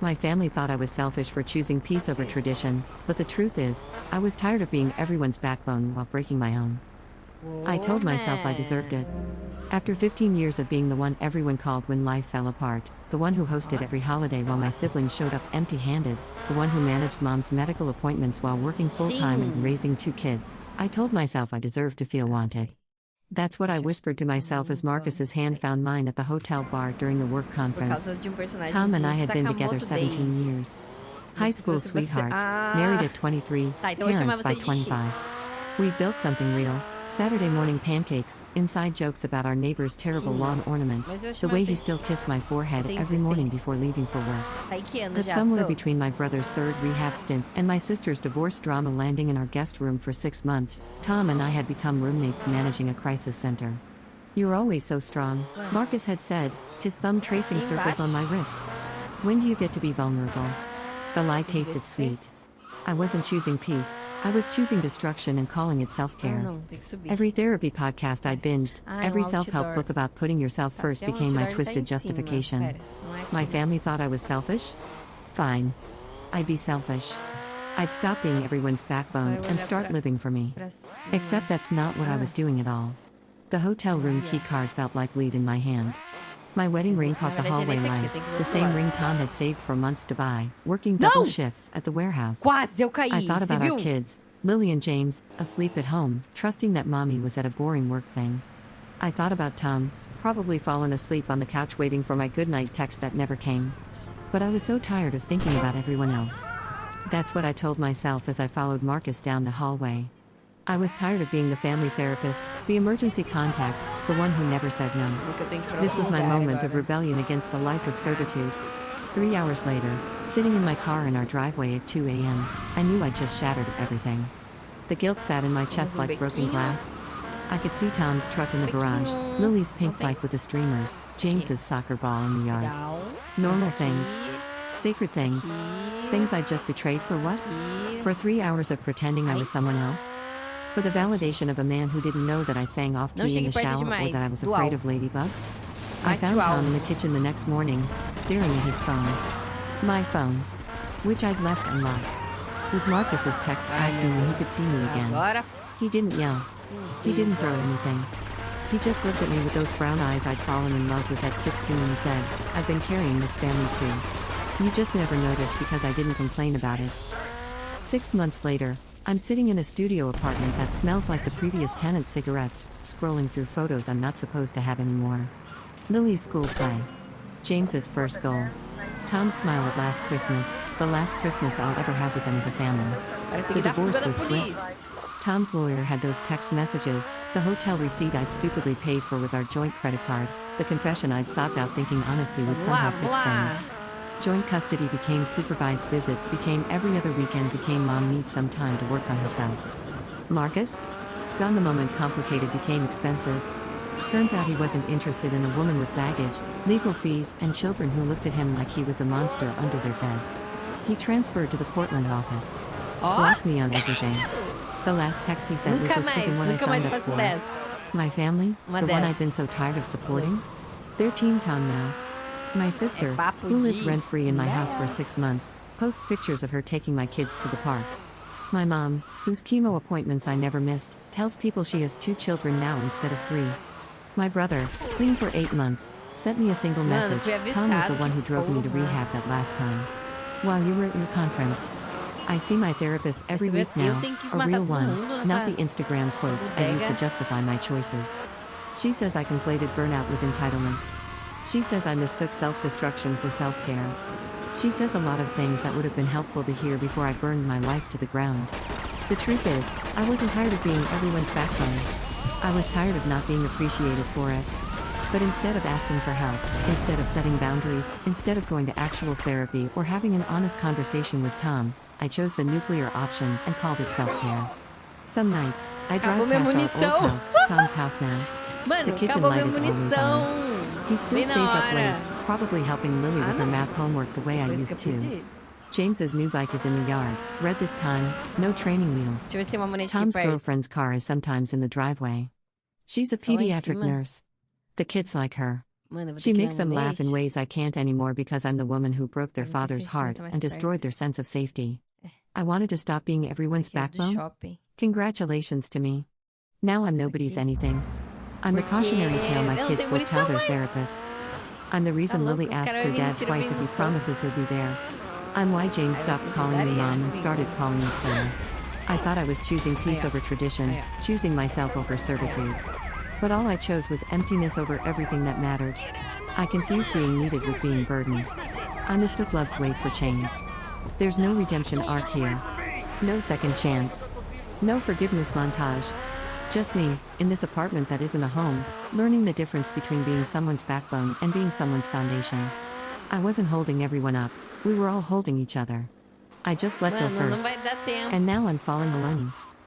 My family thought I was selfish for choosing peace over tradition, but the truth is, I was tired of being everyone's backbone while breaking my own. I told myself I deserved it. After 15 years of being the one everyone called when life fell apart, the one who hosted every holiday while my siblings showed up empty-handed, the one who managed mom's medical appointments while working full-time and raising 2 kids, I told myself I deserved to feel wanted. That's what I whispered to myself as Marcus's hand found mine at the hotel bar during the work conference. Tom and I had been together 17 years. High school sweethearts, married at 23, parents by 25. We built something real. Saturday morning pancakes, inside jokes about our neighbor's terrible lawn ornaments, the way he still kissed my forehead every morning before leaving for work. But somewhere between my brother's 3rd rehab stint and my sister's divorce drama landing in our guest room for 6 months, Tom and I had become roommates managing a crisis center. "You're always so strong," Marcus had said, his thumb tracing circles on my wrist. "When do you get to be vulnerable?" The lie tasted sweet. I wasn't choosing peace, I was choosing destruction and calling it self-care. Every therapy podcast I binged, every self-help book about putting yourself first became my twisted justification. My family thought I was selfish? Fine. I'd be selfish. I'd stop being everyone's backbone and start living for me. Except that's not what I was doing at all. The hotel room key card felt like lead in my hand. My wedding ring caught the hallway light, the same ring Tom had saved for months to buy, working double shifts at the warehouse. Quase eu caí, I thought about você our viu? kids, Lily and James, asleep at home, trusting that mommy was at a boring work thing. I thought about Tom, probably fallen asleep on the couch waiting for my goodnight text that never came. But I was so tired of thinking about everyone else. That's what I told myself as I followed Marcus down the hallway. I was tired of being the family therapist, the emergency contact, the one who never said no. This was my moment of rebellion against a life of certitude. 3 hours later, sitting in my car in our driveway at 2 a.m., I knew I'd just shattered everything. The guilt sat in my chest like broken glass. I could see Tom's truck in the garage, Lily's pink bike with the streamers, James's soccer ball in the yard. Normal things. Sacred things. Things I'd just betrayed for what? For 3 hours of pretending I was someone else? For the validation of a man who didn't know that I sang off-key in the shower or that I was afraid of ladybugs? I found Tom in the kitchen the next morning, staring at his phone. My phone. Which I'd left unlocked. With Marcus's text asking when he could see me again. He didn't yell. He didn't throw anything. He just looked at me with those brown eyes I'd fallen in love with at 16 and said, "I've been carrying this family too. You just never noticed because I didn't complain about it." 6 months later, I'm sitting in a studio apartment that smells like the previous tenant's cigarettes, scrolling through photos I'm not supposed to have anymore. Lily's school play. James's first goal. Tom's smile at last Christmas, the last Christmas I'll ever have with them as a family. The divorce was swift. Tom's lawyer had those text messages, the hotel receipt I'd stupidly paid for with our joint credit card, the confession I'd sobbed out thinking honesty would somehow fix things. Joint custody became supervised visits, became every other weekend, became mom needs some time to work on herself. Marcus? Gone the moment complicated became expensive. Turns out he wasn't interested in a woman with baggage, legal fees, and children who looked at him like he was the monster under their bed. He transferred to the Portland office. Blocked me on everything. The last text he sent was this isn't what I signed up for. My family, the one I'd been so tired of supporting? They're Team Tom now. My sister, who lived rent-free in my house for 6 months, posts pictures of her taking my kids to the park. My mom, whose chemo appointments I never missed, tells people she has 2 children now instead of 3. My brother, clean for 8 months, sent me a single message. Tom was the one who drove me to rehab that last time. While you were at your conference. I see my therapist every week now, a real one, not the Instagram quotes I used to justify my choices. She says I conflated burnout with entitlement. She says I mistook self-destruction for self-care. She says a lot of things that would have been helpful to hear before I burned my life to the ground. The truth is, I wasn't tired of being everyone's backbone. I was tired of not being appreciated for it. But instead of asking for help, instead of setting boundaries, instead of going to actual therapy or having an honest conversation with Tom, I chose the nuclear option and called it self-care. Some nights, I drive past our old house, Tom's house now. The kitchen light is always on. He still stays up late, probably helping Lily with her math homework the way I used to. James's new bike is in the yard, red this time, no training wheels. Tom's girlfriend's car is sometimes in the driveway. She's a pediatric nurse. The kids like her. Mano, eu vou ter She que ir makes um them laugh in mês. ways I can't anymore because I'm the woman who broke their Não sei se father's se heart sinta mais and destroyed perto. their sense of safety. I wanted to stop being everyone's Aqui é o do backbone. shopping. Congratulations to me. Now I'm Isso nobody's aqui. anything. I'm the Porque cautionary tale my eu não kids tenho will tell munição their mais. therapists. I'm the Tá reason louco? Lily Os asks caras her vão vir dad me tirar twice if he munição. promises he'll be there. I'm why Jane Aí stopped você calling me jogaria, mom né, and comigo. started calling me Claire. I thought I was choosing peace Aí, ó. over tradition, Aí, ó. choosing myself over servitude. But all I chose was emptiness over everything that mattered. I confused being needed with being burdened. I mistook love's wait for chains. There's no redemption arc here. No second chance. No forgiveness montage. Just me, in this apartment that isn't a home, learning the difference between being someone's backbone and being someone's foundation. I wasn't holding everyone up, we were all holding each other. I just let go Mano, não first. vai dar tempo. And now I'm falling alone.